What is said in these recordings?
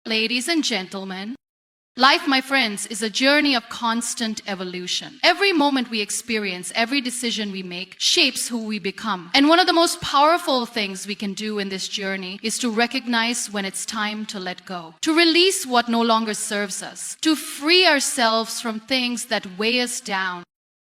Ladies and gentlemen, life, my friends, is a journey of constant evolution. Every moment we experience, every decision we make shapes who we become. And one of the most powerful things we can do in this journey is to recognize when it's time to let go, to release what no longer serves us, to free ourselves from things that weigh us down.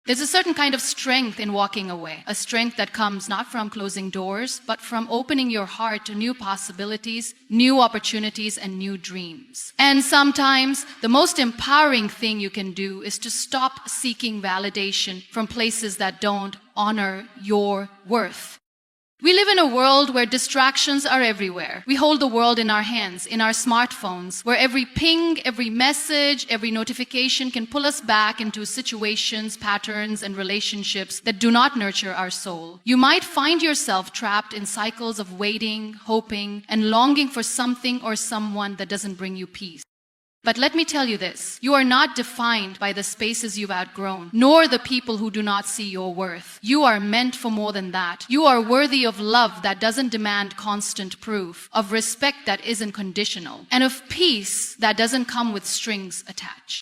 There's a certain kind of strength in walking away, a strength that comes not from closing doors, but from opening your heart to new possibilities, new opportunities, and new dreams. And sometimes the most empowering thing you can do is to stop seeking validation from places that don't honor your worth. We live in a world where distractions are everywhere. We hold the world in our hands, in our smartphones, where every ping, every message, every notification can pull us back into situations, patterns, and relationships that do not nurture our soul. You might find yourself trapped in cycles of waiting, hoping, and longing for something or someone that doesn't bring you peace. But let me tell you this, you are not defined by the spaces you've outgrown, nor the people who do not see your worth. You are meant for more than that. You are worthy of love that doesn't demand constant proof, of respect that isn't conditional, and of peace that doesn't come with strings attached.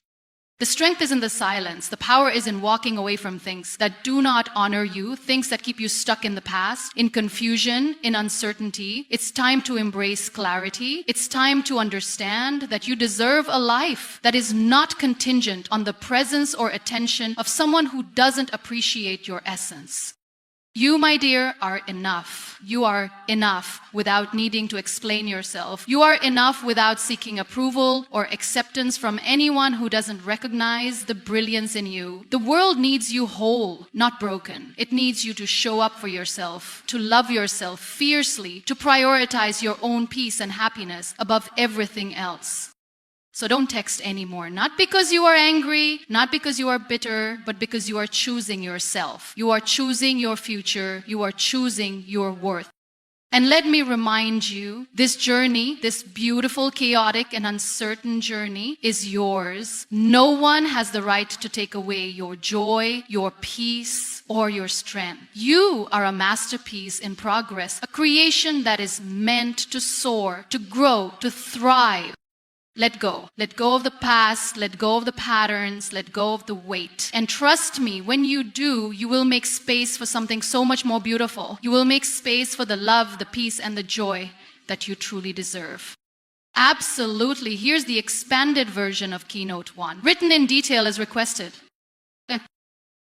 The strength is in the silence. The power is in walking away from things that do not honor you, things that keep you stuck in the past, in confusion, in uncertainty. It's time to embrace clarity. It's time to understand that you deserve a life that is not contingent on the presence or attention of someone who doesn't appreciate your essence. You, my dear, are enough. You are enough without needing to explain yourself. You are enough without seeking approval or acceptance from anyone who doesn't recognize the brilliance in you. The world needs you whole, not broken. It needs you to show up for yourself, to love yourself fiercely, to prioritize your own peace and happiness above everything else. So don't text anymore, not because you are angry, not because you are bitter, but because you are choosing yourself. You are choosing your future. You are choosing your worth. And let me remind you, this journey, this beautiful, chaotic, and uncertain journey is yours. No one has the right to take away your joy, your peace, or your strength. You are a masterpiece in progress, a creation that is meant to soar, to grow, to thrive. Let go. Let go of the past. Let go of the patterns. Let go of the weight. And trust me, when you do, you will make space for something so much more beautiful. You will make space for the love, the peace, and the joy that you truly deserve. Absolutely. Here's the expanded version of Keynote 1, written in detail as requested.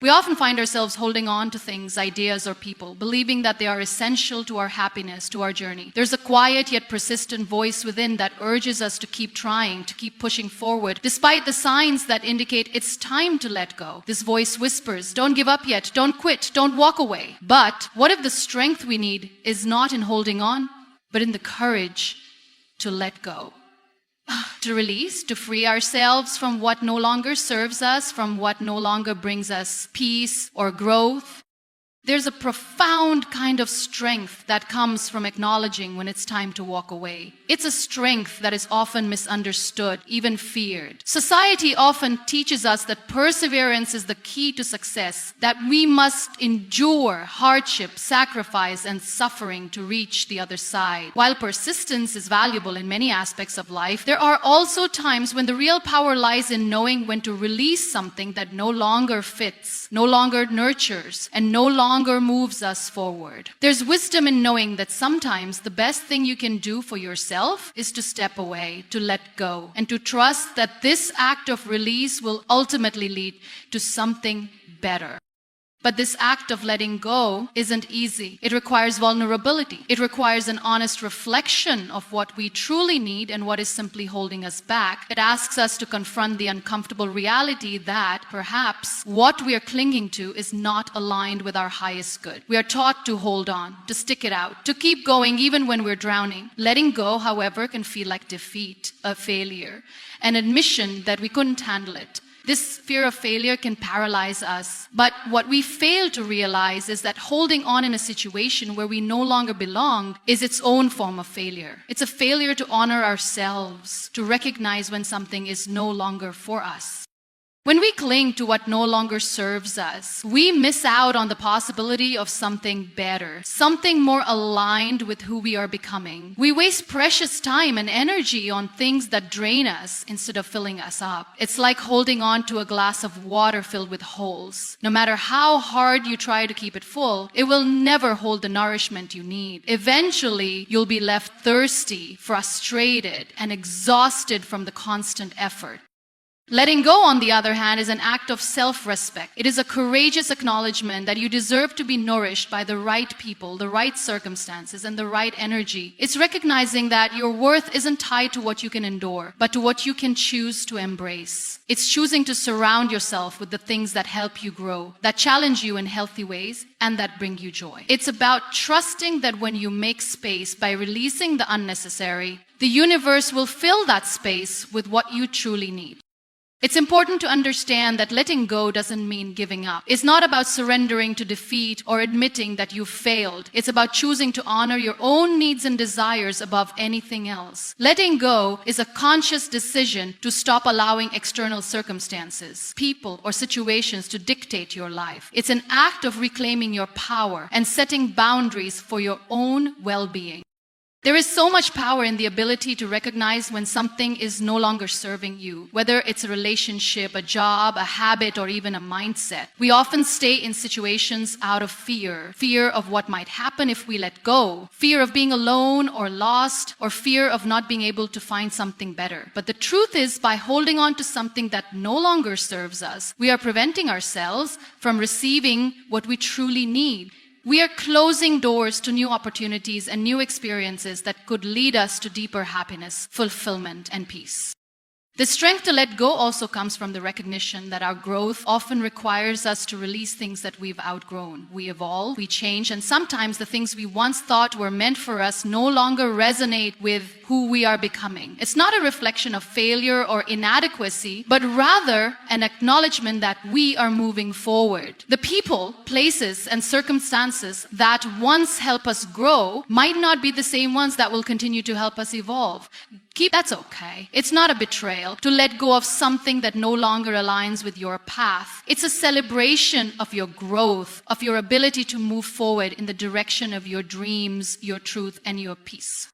We often find ourselves holding on to things, ideas, or people, believing that they are essential to our happiness, to our journey. There's a quiet yet persistent voice within that urges us to keep trying, to keep pushing forward, despite the signs that indicate it's time to let go. This voice whispers, don't give up yet, don't quit, don't walk away. But what if the strength we need is not in holding on, but in the courage to let go? To release, to free ourselves from what no longer serves us, from what no longer brings us peace or growth. There's a profound kind of strength that comes from acknowledging when it's time to walk away. It's a strength that is often misunderstood, even feared. Society often teaches us that perseverance is the key to success, that we must endure hardship, sacrifice, and suffering to reach the other side. While persistence is valuable in many aspects of life, there are also times when the real power lies in knowing when to release something that no longer fits, no longer nurtures, and no longer moves us forward. There's wisdom in knowing that sometimes the best thing you can do for yourself is to step away, to let go, and to trust that this act of release will ultimately lead to something better. But this act of letting go isn't easy. It requires vulnerability. It requires an honest reflection of what we truly need and what is simply holding us back. It asks us to confront the uncomfortable reality that perhaps what we are clinging to is not aligned with our highest good. We are taught to hold on, to stick it out, to keep going even when we're drowning. Letting go, however, can feel like defeat, a failure, an admission that we couldn't handle it. This fear of failure can paralyze us. But what we fail to realize is that holding on in a situation where we no longer belong is its own form of failure. It's a failure to honor ourselves, to recognize when something is no longer for us. When we cling to what no longer serves us, we miss out on the possibility of something better, something more aligned with who we are becoming. We waste precious time and energy on things that drain us instead of filling us up. It's like holding on to a glass of water filled with holes. No matter how hard you try to keep it full, it will never hold the nourishment you need. Eventually, you'll be left thirsty, frustrated, and exhausted from the constant effort. Letting go, on the other hand, is an act of self-respect. It is a courageous acknowledgement that you deserve to be nourished by the right people, the right circumstances, and the right energy. It's recognizing that your worth isn't tied to what you can endure, but to what you can choose to embrace. It's choosing to surround yourself with the things that help you grow, that challenge you in healthy ways, and that bring you joy. It's about trusting that when you make space by releasing the unnecessary, the universe will fill that space with what you truly need. It's important to understand that letting go doesn't mean giving up. It's not about surrendering to defeat or admitting that you failed. It's about choosing to honor your own needs and desires above anything else. Letting go is a conscious decision to stop allowing external circumstances, people, or situations to dictate your life. It's an act of reclaiming your power and setting boundaries for your own well-being. There is so much power in the ability to recognize when something is no longer serving you, whether it's a relationship, a job, a habit, or even a mindset. We often stay in situations out of fear of what might happen if we let go, fear of being alone or lost, or fear of not being able to find something better. But the truth is, by holding on to something that no longer serves us, we are preventing ourselves from receiving what we truly need. We are closing doors to new opportunities and new experiences that could lead us to deeper happiness, fulfillment, and peace. The strength to let go also comes from the recognition that our growth often requires us to release things that we've outgrown. We evolve, we change, and sometimes the things we once thought were meant for us no longer resonate with who we are becoming. It's not a reflection of failure or inadequacy, but rather an acknowledgement that we are moving forward. The people, places, and circumstances that once help us grow might not be the same ones that will continue to help us evolve. That's okay. It's not a betrayal to let go of something that no longer aligns with your path. It's a celebration of your growth, of your ability to move forward in the direction of your dreams, your truth, and your peace.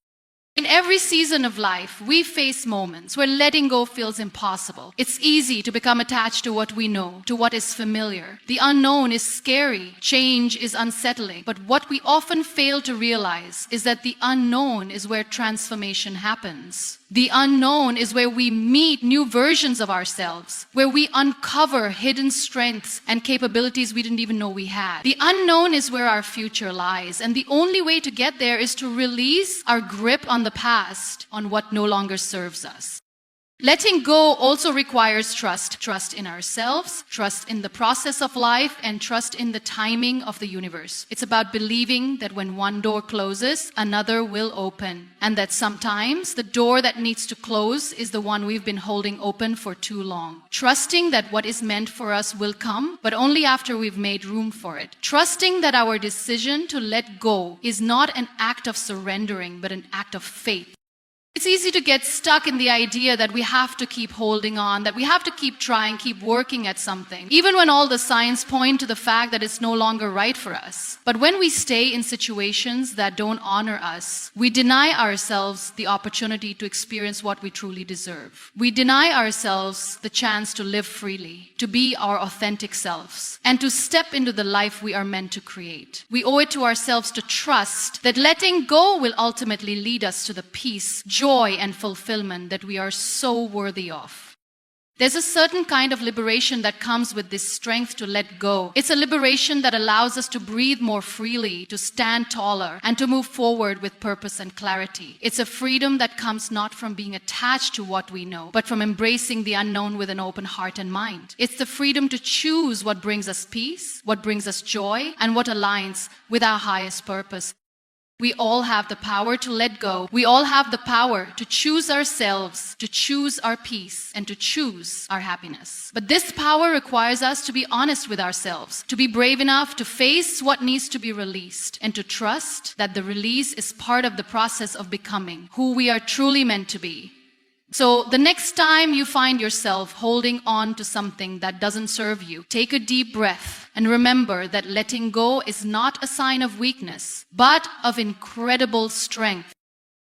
In every season of life, we face moments where letting go feels impossible. It's easy to become attached to what we know, to what is familiar. The unknown is scary. Change is unsettling. But what we often fail to realize is that the unknown is where transformation happens. The unknown is where we meet new versions of ourselves, where we uncover hidden strengths and capabilities we didn't even know we had. The unknown is where our future lies, and the only way to get there is to release our grip on the past, on what no longer serves us. Letting go also requires trust. Trust in ourselves, trust in the process of life, and trust in the timing of the universe. It's about believing that when one door closes, another will open. And that sometimes the door that needs to close is the one we've been holding open for too long. Trusting that what is meant for us will come, but only after we've made room for it. Trusting that our decision to let go is not an act of surrendering, but an act of faith. It's easy to get stuck in the idea that we have to keep holding on, that we have to keep trying, keep working at something, even when all the signs point to the fact that it's no longer right for us. But when we stay in situations that don't honor us, we deny ourselves the opportunity to experience what we truly deserve. We deny ourselves the chance to live freely, to be our authentic selves, and to step into the life we are meant to create. We owe it to ourselves to trust that letting go will ultimately lead us to the peace, joy, and fulfillment that we are so worthy of. There's a certain kind of liberation that comes with this strength to let go. It's a liberation that allows us to breathe more freely, to stand taller, and to move forward with purpose and clarity. It's a freedom that comes not from being attached to what we know, but from embracing the unknown with an open heart and mind. It's the freedom to choose what brings us peace, what brings us joy, and what aligns with our highest purpose. We all have the power to let go. We all have the power to choose ourselves, to choose our peace, and to choose our happiness. But this power requires us to be honest with ourselves, to be brave enough to face what needs to be released, and to trust that the release is part of the process of becoming who we are truly meant to be. So the next time you find yourself holding on to something that doesn't serve you, take a deep breath and remember that letting go is not a sign of weakness, but of incredible strength.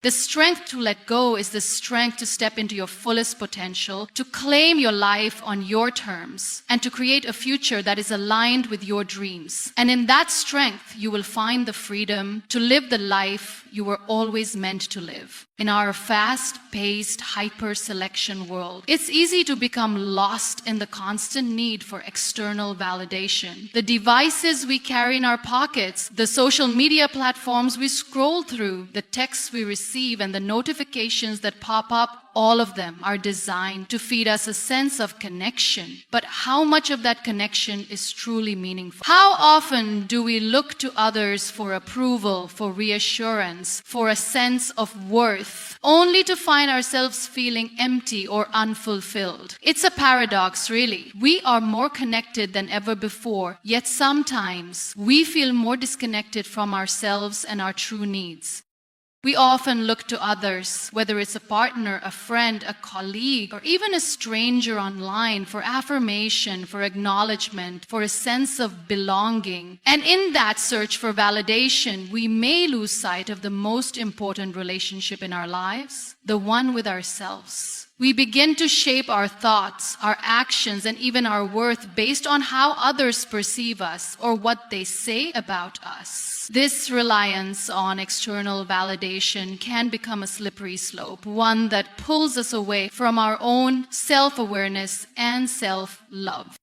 The strength to let go is the strength to step into your fullest potential, to claim your life on your terms, and to create a future that is aligned with your dreams. And in that strength, you will find the freedom to live the life you were always meant to live. In our fast-paced, hyper-selection world, it's easy to become lost in the constant need for external validation. The devices we carry in our pockets, the social media platforms we scroll through, the texts we receive, and the notifications that pop up, all of them are designed to feed us a sense of connection. But how much of that connection is truly meaningful? How often do we look to others for approval, for reassurance, for a sense of worth, only to find ourselves feeling empty or unfulfilled? It's a paradox, really. We are more connected than ever before, yet sometimes we feel more disconnected from ourselves and our true needs. We often look to others, whether it's a partner, a friend, a colleague, or even a stranger online, for affirmation, for acknowledgement, for a sense of belonging. And in that search for validation, we may lose sight of the most important relationship in our lives, the one with ourselves. We begin to shape our thoughts, our actions, and even our worth based on how others perceive us or what they say about us. This reliance on external validation can become a slippery slope, one that pulls us away from our own self-awareness and self-love.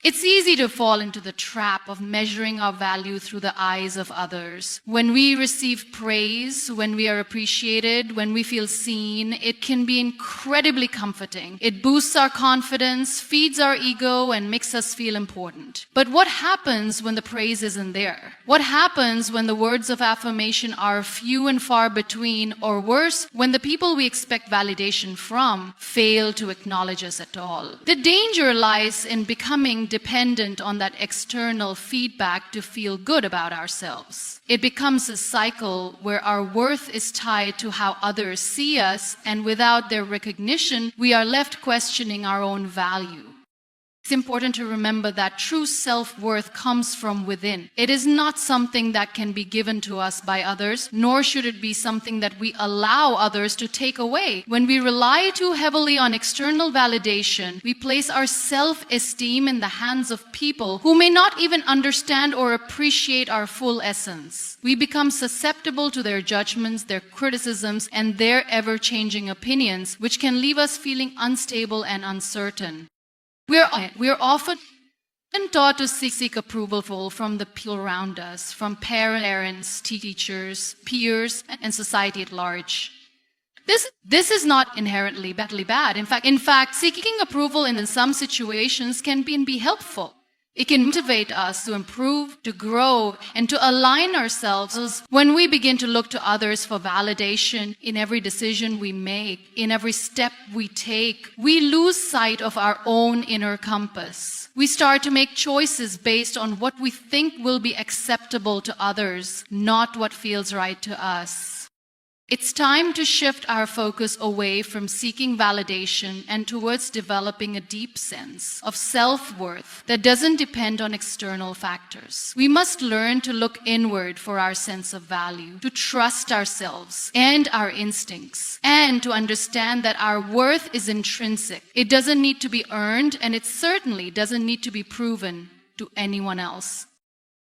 It's easy to fall into the trap of measuring our value through the eyes of others. When we receive praise, when we are appreciated, when we feel seen, it can be incredibly comforting. It boosts our confidence, feeds our ego, and makes us feel important. But what happens when the praise isn't there? What happens when the words of affirmation are few and far between, or worse, when the people we expect validation from fail to acknowledge us at all? The danger lies in becoming dependent on that external feedback to feel good about ourselves. It becomes a cycle where our worth is tied to how others see us, and without their recognition, we are left questioning our own value. It's important to remember that true self-worth comes from within. It is not something that can be given to us by others, nor should it be something that we allow others to take away. When we rely too heavily on external validation, we place our self-esteem in the hands of people who may not even understand or appreciate our full essence. We become susceptible to their judgments, their criticisms, and their ever-changing opinions, which can leave us feeling unstable and uncertain. We're often taught to seek approval from the people around us, from parents, teachers, peers, and society at large. This is not inherently bad. In fact, seeking approval in some situations can be helpful. It can motivate us to improve, to grow, and to align ourselves. When we begin to look to others for validation in every decision we make, in every step we take, we lose sight of our own inner compass. We start to make choices based on what we think will be acceptable to others, not what feels right to us. It's time to shift our focus away from seeking validation and towards developing a deep sense of self-worth that doesn't depend on external factors. We must learn to look inward for our sense of value, to trust ourselves and our instincts, and to understand that our worth is intrinsic. It doesn't need to be earned, and it certainly doesn't need to be proven to anyone else.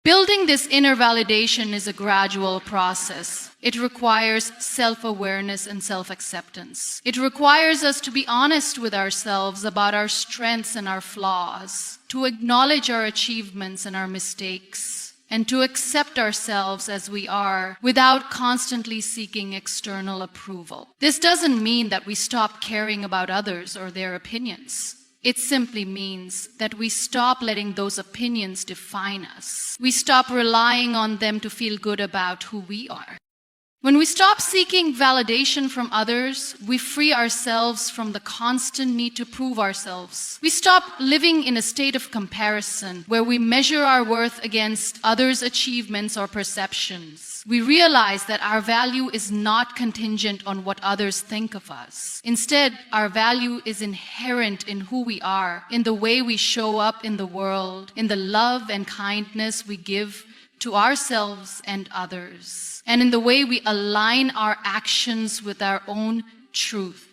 Building this inner validation is a gradual process. It requires self-awareness and self-acceptance. It requires us to be honest with ourselves about our strengths and our flaws, to acknowledge our achievements and our mistakes, and to accept ourselves as we are without constantly seeking external approval. This doesn't mean that we stop caring about others or their opinions. It simply means that we stop letting those opinions define us. We stop relying on them to feel good about who we are. When we stop seeking validation from others, we free ourselves from the constant need to prove ourselves. We stop living in a state of comparison where we measure our worth against others' achievements or perceptions. choices. We realize that our value is not contingent on what others think of us. Instead, our value is inherent in who we are, in the way we show up in the world, in the love and kindness we give to ourselves and others, and in the way we align our actions with our own truth.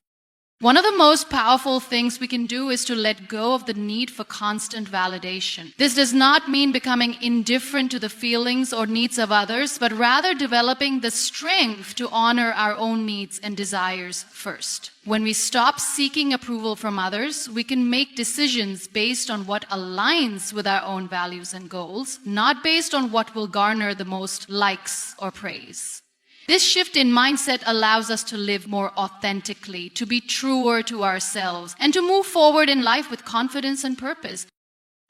One of the most powerful things we can do is to let go of the need for constant validation. This does not mean becoming indifferent to the feelings or needs of others, but rather developing the strength to honor our own needs and desires first. When we stop seeking approval from others, we can make decisions based on what aligns with our own values and goals, not based on what will garner the most likes or praise. This shift in mindset allows us to live more authentically, to be truer to ourselves, and to move forward in life with confidence and purpose.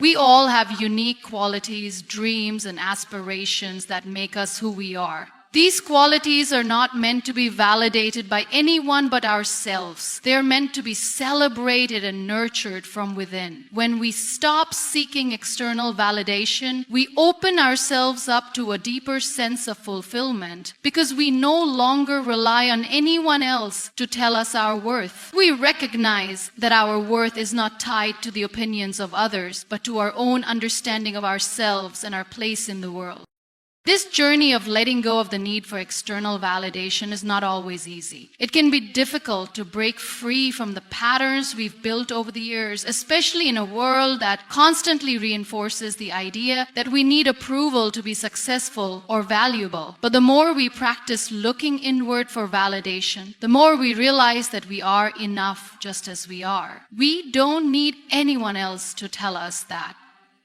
We all have unique qualities, dreams, and aspirations that make us who we are. These qualities are not meant to be validated by anyone but ourselves. They are meant to be celebrated and nurtured from within. When we stop seeking external validation, we open ourselves up to a deeper sense of fulfillment because we no longer rely on anyone else to tell us our worth. We recognize that our worth is not tied to the opinions of others, but to our own understanding of ourselves and our place in the world. This journey of letting go of the need for external validation is not always easy. It can be difficult to break free from the patterns we've built over the years, especially in a world that constantly reinforces the idea that we need approval to be successful or valuable. But the more we practice looking inward for validation, the more we realize that we are enough just as we are. We don't need anyone else to tell us that.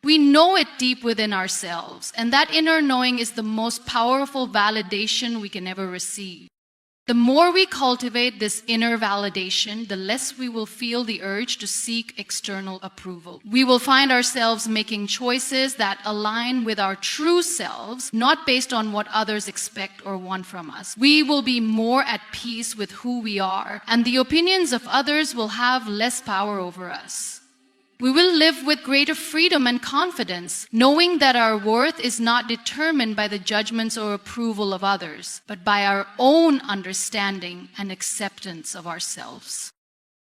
We know it deep within ourselves, and that inner knowing is the most powerful validation we can ever receive. The more we cultivate this inner validation, the less we will feel the urge to seek external approval. We will find ourselves making choices that align with our true selves, not based on what others expect or want from us. We will be more at peace with who we are, and the opinions of others will have less power over us. We will live with greater freedom and confidence, knowing that our worth is not determined by the judgments or approval of others, but by our own understanding and acceptance of ourselves.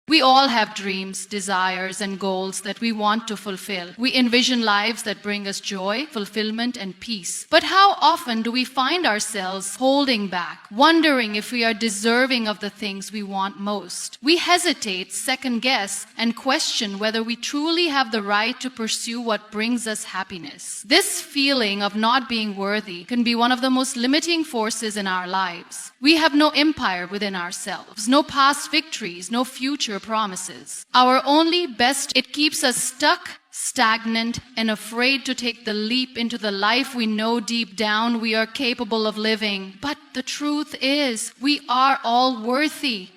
We all have dreams, desires, and goals that we want to fulfill. We envision lives that bring us joy, fulfillment, and peace. But how often do we find ourselves holding back, wondering if we are deserving of the things we want most? We hesitate, second guess, and question whether we truly have the right to pursue what brings us happiness. This feeling of not being worthy can be one of the most limiting forces in our lives. We have no empire within ourselves, no past victories, no future promises. Our only best, it keeps us stuck, stagnant, and afraid to take the leap into the life we know deep down we are capable of living. But the truth is, we are all worthy.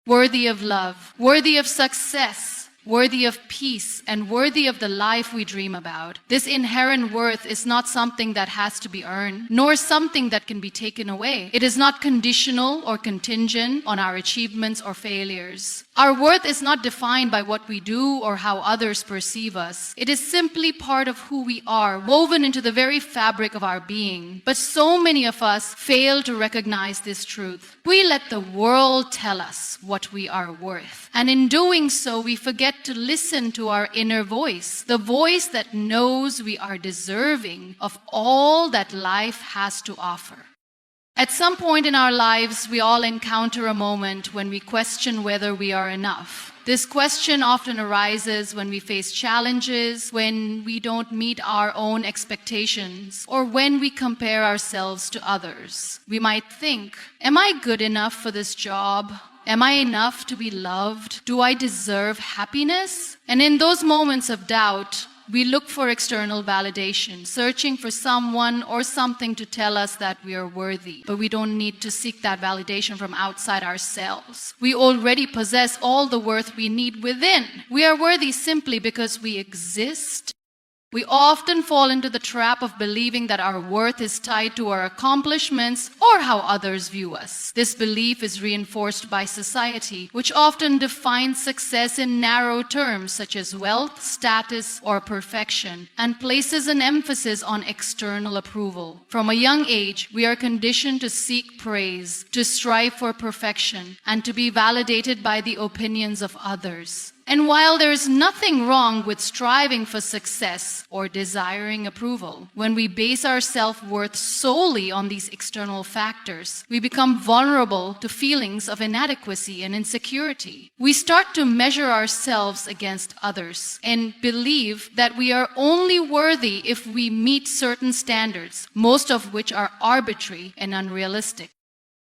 Worthy of love, worthy of success, worthy of peace, and worthy of the life we dream about. This inherent worth is not something that has to be earned, nor something that can be taken away. It is not conditional or contingent on our achievements or failures. Our worth is not defined by what we do or how others perceive us. It is simply part of who we are, woven into the very fabric of our being. But so many of us fail to recognize this truth. We let the world tell us what we are worth. And in doing so, we forget to listen to our inner voice, the voice that knows we are deserving of all that life has to offer. At some point in our lives, we all encounter a moment when we question whether we are enough. This question often arises when we face challenges, when we don't meet our own expectations, or when we compare ourselves to others. We might think, am I good enough for this job? Am I enough to be loved? Do I deserve happiness? And in those moments of doubt, we look for external validation, searching for someone or something to tell us that we are worthy. But we don't need to seek that validation from outside ourselves. We already possess all the worth we need within. We are worthy simply because we exist, We often fall into the trap of believing that our worth is tied to our accomplishments or how others view us. This belief is reinforced by society, which often defines success in narrow terms such as wealth, status, or perfection, and places an emphasis on external approval. From a young age, we are conditioned to seek praise, to strive for perfection, and to be validated by the opinions of others. And while there is nothing wrong with striving for success or desiring approval, when we base our self-worth solely on these external factors, we become vulnerable to feelings of inadequacy and insecurity. We start to measure ourselves against others and believe that we are only worthy if we meet certain standards, most of which are arbitrary and unrealistic.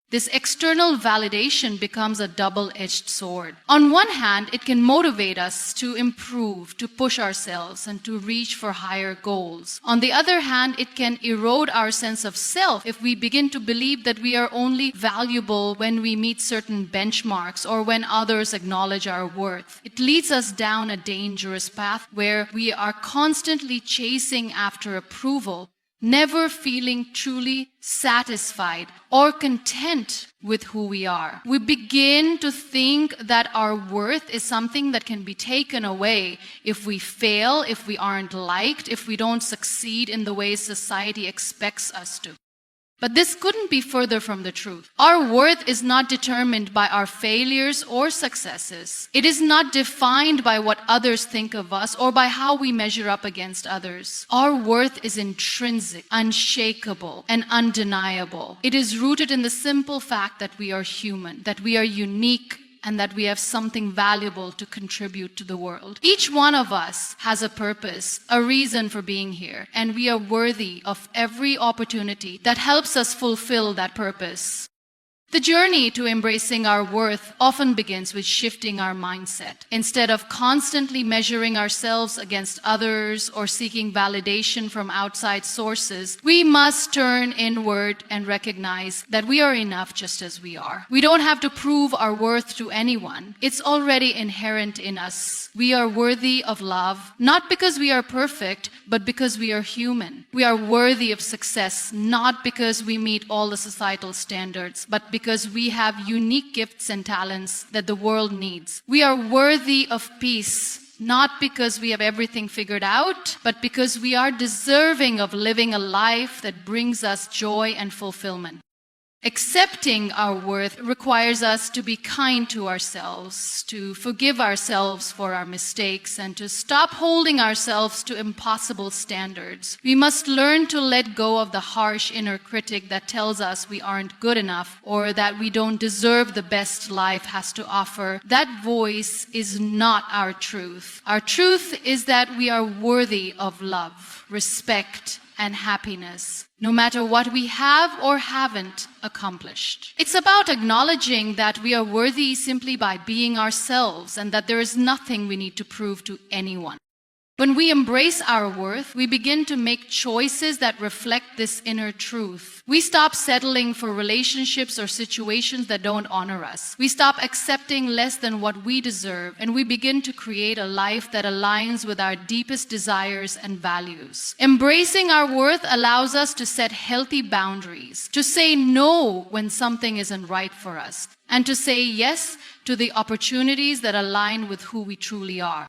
This external validation becomes a double-edged sword. On one hand, it can motivate us to improve, to push ourselves, and to reach for higher goals. On the other hand, it can erode our sense of self if we begin to believe that we are only valuable when we meet certain benchmarks or when others acknowledge our worth. It leads us down a dangerous path where we are constantly chasing after approval, never feeling truly satisfied or content with who we are. We begin to think that our worth is something that can be taken away if we fail, if we aren't liked, if we don't succeed in the ways society expects us to. But this couldn't be further from the truth. Our worth is not determined by our failures or successes. It is not defined by what others think of us or by how we measure up against others. Our worth is intrinsic, unshakable, and undeniable. It is rooted in the simple fact that we are human, that we are unique, and that we have something valuable to contribute to the world. Each one of us has a purpose, a reason for being here, and we are worthy of every opportunity that helps us fulfill that purpose. The journey to embracing our worth often begins with shifting our mindset. Instead of constantly measuring ourselves against others or seeking validation from outside sources, we must turn inward and recognize that we are enough just as we are. We don't have to prove our worth to anyone. It's already inherent in us. We are worthy of love, not because we are perfect, but because we are human. We are worthy of success, not because we meet all the societal standards, but because we have unique gifts and talents that the world needs. We are worthy of peace, not because we have everything figured out, but because we are deserving of living a life that brings us joy and fulfillment. Accepting our worth requires us to be kind to ourselves, to forgive ourselves for our mistakes, and to stop holding ourselves to impossible standards. We must learn to let go of the harsh inner critic that tells us we aren't good enough or that we don't deserve the best life has to offer. That voice is not our truth. Our truth is that we are worthy of love, respect, and happiness, no matter what we have or haven't accomplished. It's about acknowledging that we are worthy simply by being ourselves and that there is nothing we need to prove to anyone. When we embrace our worth, we begin to make choices that reflect this inner truth. We stop settling for relationships or situations that don't honor us. We stop accepting less than what we deserve, and we begin to create a life that aligns with our deepest desires and values. Embracing our worth allows us to set healthy boundaries, to say no when something isn't right for us, and to say yes to the opportunities that align with who we truly are.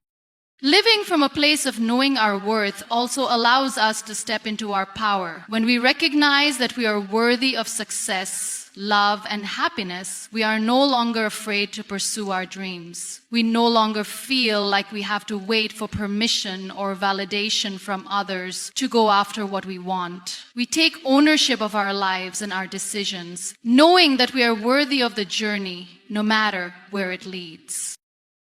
Living from a place of knowing our worth also allows us to step into our power. When we recognize that we are worthy of success, love, and happiness, we are no longer afraid to pursue our dreams. We no longer feel like we have to wait for permission or validation from others to go after what we want. We take ownership of our lives and our decisions, knowing that we are worthy of the journey, no matter where it leads.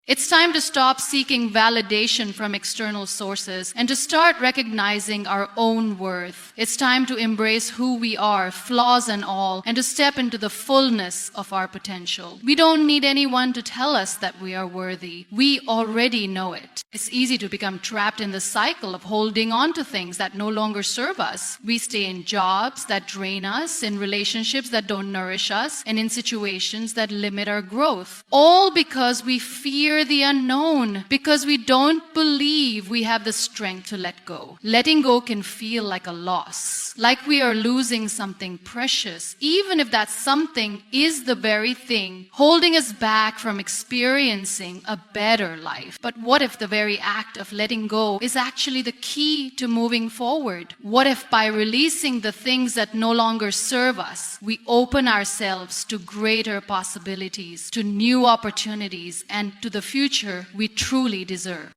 It's time to stop seeking validation from external sources and to start recognizing our own worth. It's time to embrace who we are, flaws and all, and to step into the fullness of our potential. We don't need anyone to tell us that we are worthy. We already know it. It's easy to become trapped in the cycle of holding on to things that no longer serve us. We stay in jobs that drain us, in relationships that don't nourish us, and in situations that limit our growth. All because we fear fear the unknown because we don't believe we have the strength to let go. Letting go can feel like a loss, like we are losing something precious, even if that something is the very thing holding us back from experiencing a better life. But what if the very act of letting go is actually the key to moving forward? What if by releasing the things that no longer serve us, we open ourselves to greater possibilities, to new opportunities, and to the future we truly deserve?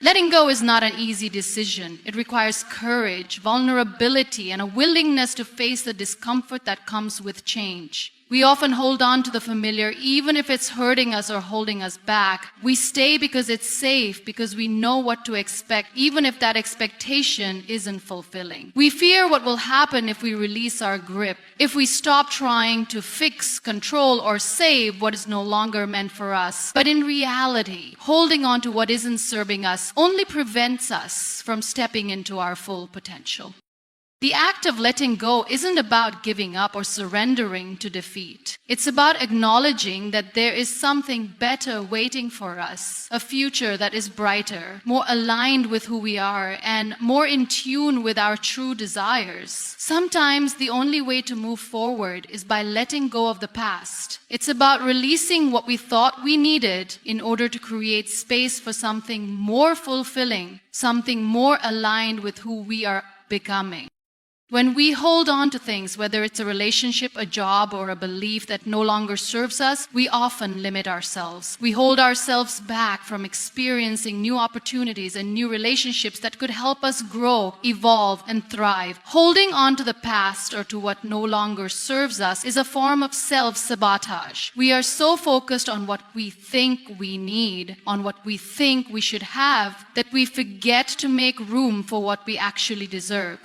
Letting go is not an easy decision. It requires courage, vulnerability, and a willingness to face the discomfort that comes with change. We often hold on to the familiar, even if it's hurting us or holding us back. We stay because it's safe, because we know what to expect, even if that expectation isn't fulfilling. We fear what will happen if we release our grip, if we stop trying to fix, control, or save what is no longer meant for us. But in reality, holding on to what isn't serving us only prevents us from stepping into our full potential. The act of letting go isn't about giving up or surrendering to defeat. It's about acknowledging that there is something better waiting for us, a future that is brighter, more aligned with who we are, and more in tune with our true desires. Sometimes the only way to move forward is by letting go of the past. It's about releasing what we thought we needed in order to create space for something more fulfilling, something more aligned with who we are becoming. When we hold on to things, whether it's a relationship, a job, or a belief that no longer serves us, we often limit ourselves. We hold ourselves back from experiencing new opportunities and new relationships that could help us grow, evolve, and thrive. Holding on to the past or to what no longer serves us is a form of self-sabotage. We are so focused on what we think we need, on what we think we should have, that we forget to make room for what we actually deserve.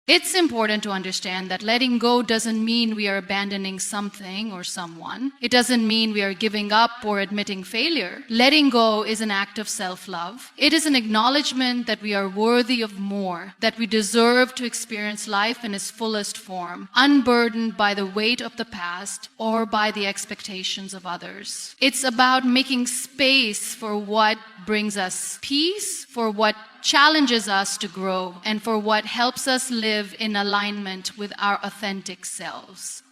It's important to understand that letting go doesn't mean we are abandoning something or someone. It doesn't mean we are giving up or admitting failure. Letting go is an act of self-love. It is an acknowledgement that we are worthy of more, that we deserve to experience life in its fullest form, unburdened by the weight of the past or by the expectations of others. It's about making space for what brings us peace, for what challenges us to grow, and for what helps us live in alignment with our authentic selves.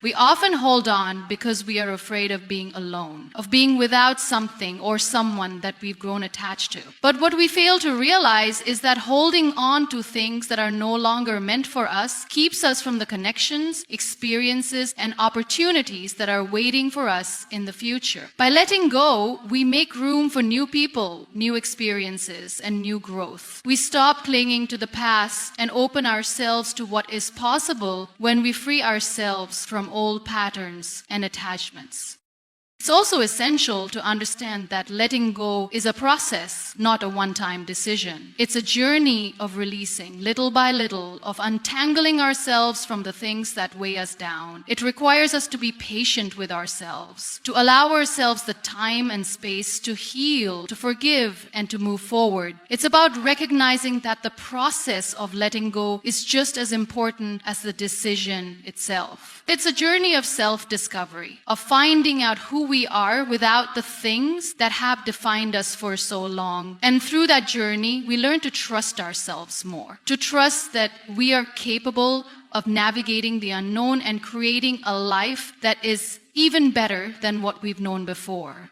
We often hold on because we are afraid of being alone, of being without something or someone that we've grown attached to. But what we fail to realize is that holding on to things that are no longer meant for us keeps us from the connections, experiences, and opportunities that are waiting for us in the future. By letting go, we make room for new people, new experiences, and new growth. We stop clinging to the past and open ourselves to what is possible when we free ourselves from old patterns and attachments. It's also essential to understand that letting go is a process, not a one-time decision. It's a journey of releasing, little by little, of untangling ourselves from the things that weigh us down. It requires us to be patient with ourselves, to allow ourselves the time and space to heal, to forgive, and to move forward. It's about recognizing that the process of letting go is just as important as the decision itself. It's a journey of self-discovery, of finding out who we are without the things that have defined us for so long. And through that journey, we learn to trust ourselves more, to trust that we are capable of navigating the unknown and creating a life that is even better than what we've known before.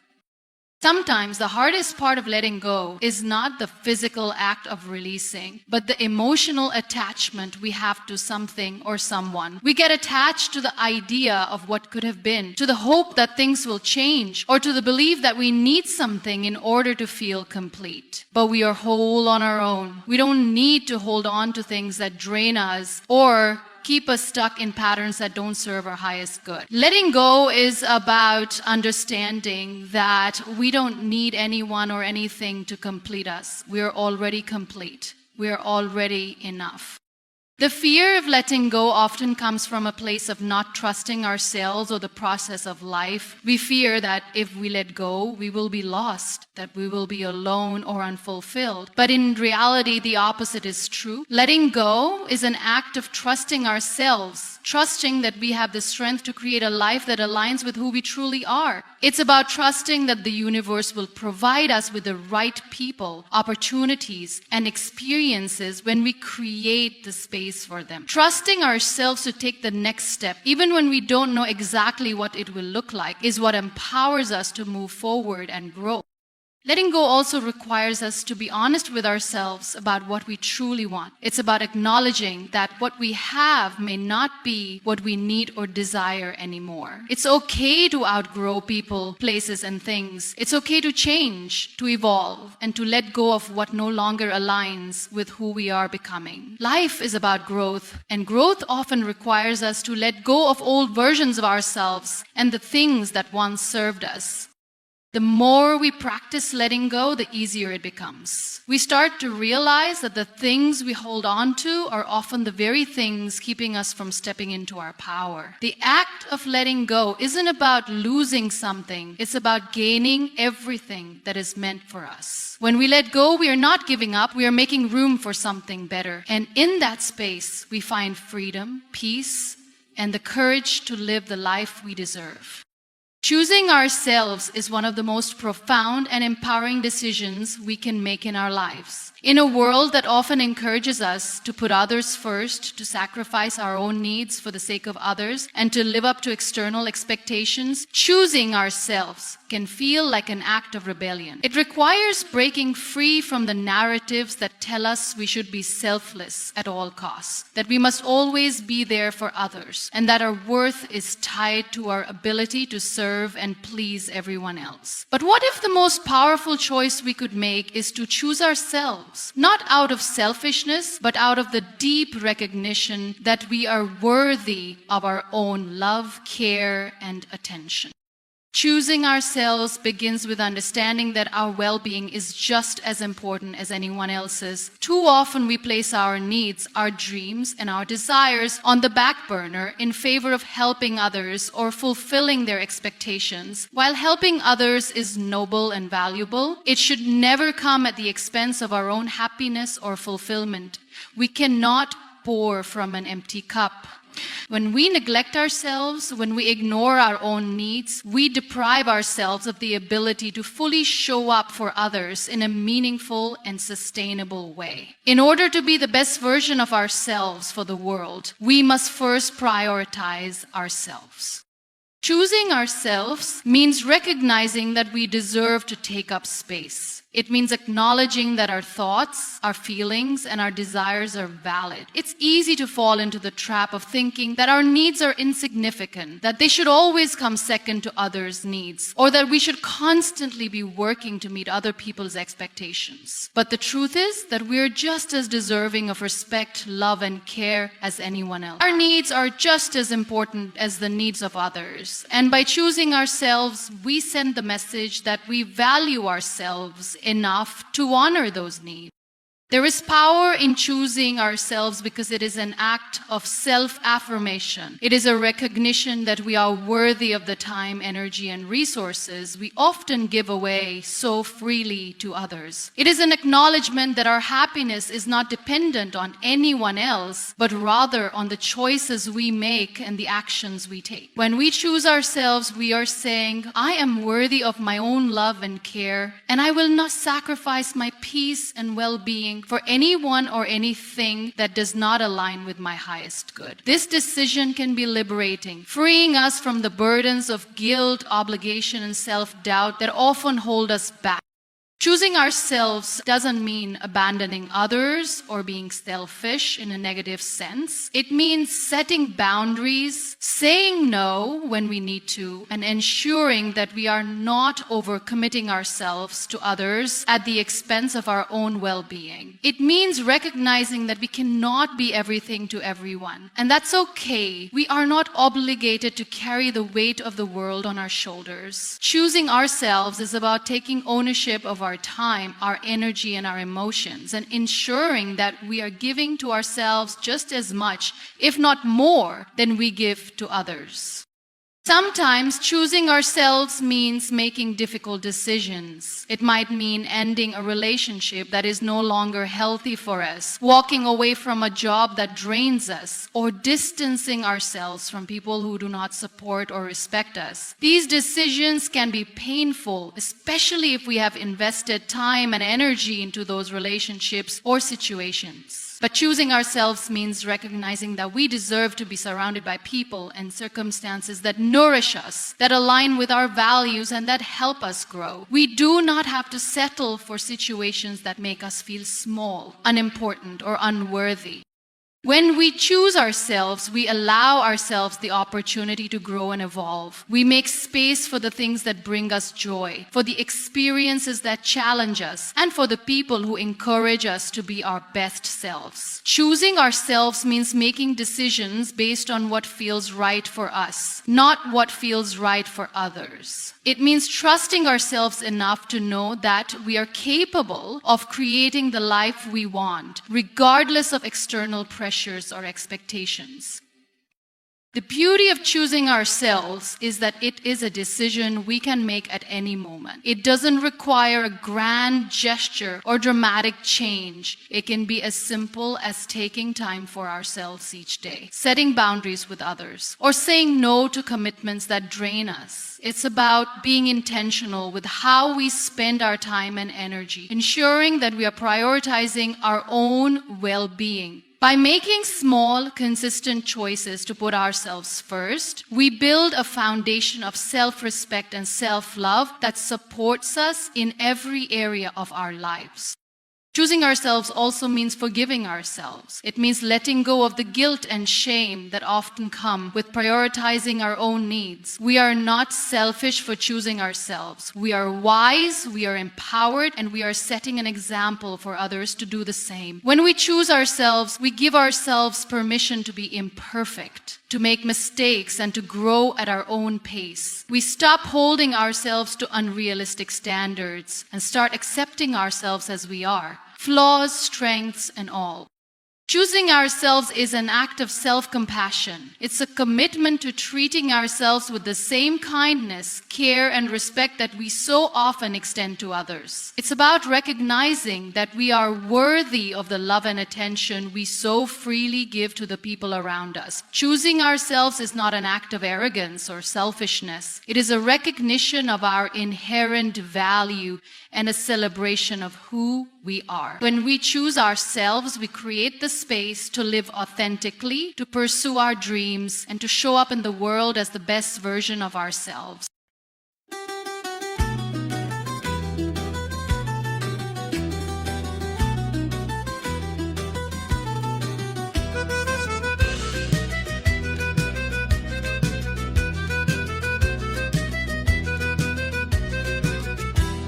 Sometimes the hardest part of letting go is not the physical act of releasing, but the emotional attachment we have to something or someone. We get attached to the idea of what could have been, to the hope that things will change, or to the belief that we need something in order to feel complete. But we are whole on our own. We don't need to hold on to things that drain us or keep us stuck in patterns that don't serve our highest good. Letting go is about understanding that we don't need anyone or anything to complete us. We are already complete. We are already enough. The fear of letting go often comes from a place of not trusting ourselves or the process of life. We fear that if we let go, we will be lost, that we will be alone or unfulfilled. But in reality, the opposite is true. Letting go is an act of trusting ourselves trusting that we have the strength to create a life that aligns with who we truly are. It's about trusting that the universe will provide us with the right people, opportunities, and experiences when we create the space for them. Trusting ourselves to take the next step, even when we don't know exactly what it will look like, is what empowers us to move forward and grow. Letting go also requires us to be honest with ourselves about what we truly want. It's about acknowledging that what we have may not be what we need or desire anymore. It's okay to outgrow people, places, and things. It's okay to change, to evolve, and to let go of what no longer aligns with who we are becoming. Life is about growth, and growth often requires us to let go of old versions of ourselves and the things that once served us. The more we practice letting go, the easier it becomes. We start to realize that the things we hold on to are often the very things keeping us from stepping into our power. The act of letting go isn't about losing something. It's about gaining everything that is meant for us. When we let go, we are not giving up. We are making room for something better. And in that space, we find freedom, peace, and the courage to live the life we deserve. Choosing ourselves is one of the most profound and empowering decisions we can make in our lives. In a world that often encourages us to put others first, to sacrifice our own needs for the sake of others, and to live up to external expectations, choosing ourselves can feel like an act of rebellion. It requires breaking free from the narratives that tell us we should be selfless at all costs, that we must always be there for others, and that our worth is tied to our ability to serve and please everyone else. But what if the most powerful choice we could make is to choose ourselves? Not out of selfishness, but out of the deep recognition that we are worthy of our own love, care, and attention. Choosing ourselves begins with understanding that our well-being is just as important as anyone else's. Too often we place our needs, our dreams, and our desires on the back burner in favor of helping others or fulfilling their expectations. While helping others is noble and valuable, it should never come at the expense of our own happiness or fulfillment. We cannot pour from an empty cup. When we neglect ourselves, when we ignore our own needs, we deprive ourselves of the ability to fully show up for others in a meaningful and sustainable way. In order to be the best version of ourselves for the world, we must first prioritize ourselves. Choosing ourselves means recognizing that we deserve to take up space. It means acknowledging that our thoughts, our feelings, and our desires are valid. It's easy to fall into the trap of thinking that our needs are insignificant, that they should always come second to others' needs, or that we should constantly be working to meet other people's expectations. But the truth is that we're just as deserving of respect, love, and care as anyone else. Our needs are just as important as the needs of others. And by choosing ourselves, we send the message that we value ourselves enough to honor those needs. There is power in choosing ourselves because it is an act of self-affirmation. It is a recognition that we are worthy of the time, energy, and resources we often give away so freely to others. It is an acknowledgement that our happiness is not dependent on anyone else, but rather on the choices we make and the actions we take. When we choose ourselves, we are saying, I am worthy of my own love and care, and I will not sacrifice my peace and well-being for anyone or anything that does not align with my highest good. This decision can be liberating, freeing us from the burdens of guilt, obligation, and self-doubt that often hold us back. Choosing ourselves doesn't mean abandoning others or being selfish in a negative sense. It means setting boundaries, saying no when we need to, and ensuring that we are not overcommitting ourselves to others at the expense of our own well-being. It means recognizing that we cannot be everything to everyone, and that's okay. We are not obligated to carry the weight of the world on our shoulders. Choosing ourselves is about taking ownership of our time, our energy, and our emotions, and ensuring that we are giving to ourselves just as much, if not more, than we give to others. Sometimes choosing ourselves means making difficult decisions. It might mean ending a relationship that is no longer healthy for us, walking away from a job that drains us, or distancing ourselves from people who do not support or respect us. These decisions can be painful, especially if we have invested time and energy into those relationships or situations. But choosing ourselves means recognizing that we deserve to be surrounded by people and circumstances that nourish us, that align with our values, and that help us grow. We do not have to settle for situations that make us feel small, unimportant, or unworthy. When we choose ourselves, we allow ourselves the opportunity to grow and evolve. We make space for the things that bring us joy, for the experiences that challenge us, and for the people who encourage us to be our best selves. Choosing ourselves means making decisions based on what feels right for us, not what feels right for others. It means trusting ourselves enough to know that we are capable of creating the life we want, regardless of external pressures or expectations. The beauty of choosing ourselves is that it is a decision we can make at any moment. It doesn't require a grand gesture or dramatic change. It can be as simple as taking time for ourselves each day, setting boundaries with others, or saying no to commitments that drain us. It's about being intentional with how we spend our time and energy, ensuring that we are prioritizing our own well-being. By making small, consistent choices to put ourselves first, we build a foundation of self-respect and self-love that supports us in every area of our lives. Choosing ourselves also means forgiving ourselves. It means letting go of the guilt and shame that often come with prioritizing our own needs. We are not selfish for choosing ourselves. We are wise, we are empowered, and we are setting an example for others to do the same. When we choose ourselves, we give ourselves permission to be imperfect, to make mistakes, and to grow at our own pace. We stop holding ourselves to unrealistic standards and start accepting ourselves as we are, flaws, strengths, and all. Choosing ourselves is an act of self-compassion. It's a commitment to treating ourselves with the same kindness, care, and respect that we so often extend to others. It's about recognizing that we are worthy of the love and attention we so freely give to the people around us. Choosing ourselves is not an act of arrogance or selfishness. It is a recognition of our inherent value and a celebration of who we are. When we choose ourselves, we create the space to live authentically, to pursue our dreams, and to show up in the world as the best version of ourselves.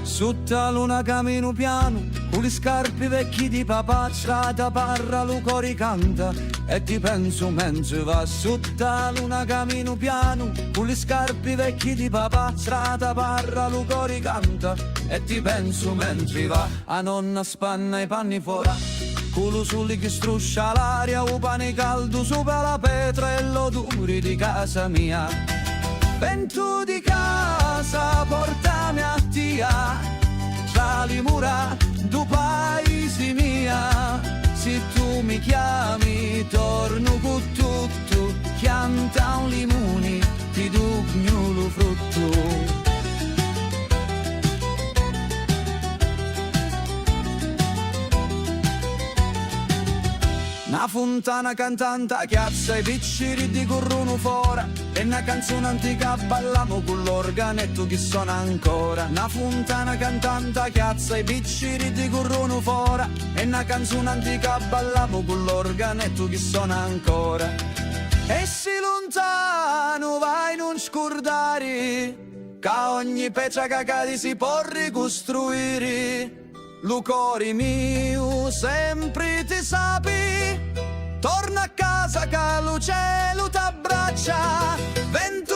Sotto la luna cammino piano, con le scarpe vecchie di papà, strada parra, lo cori canta, e ti penso mentre va. Sotto la luna cammino piano, con le scarpe vecchie di papà, strada parra, lo cori canta, e ti penso mentre va. A nonna spanna i panni fuori, culo soli che struscia l'aria, o pane caldo sopra la pietra e l'odore di casa mia. Vento di casa, portami a tia, tra le mura du paese mia. Se tu mi chiami, torno con tutto, chianta un limone, ti dugno lo frutto. Una fontana cantante chiazza i picciri di corrono fuori, e una canzone antica ballamo con l'organetto che suona ancora. Una fontana cantante chiazza i picciri di corrono fuori, e una canzone antica ballamo con l'organetto che suona ancora. E se lontano vai non scordare, che ogni pezza cagati si può ricostruire. Lo cuore mio sempre ti sapi, torna a casa che lo cielo t'abbraccia. Vento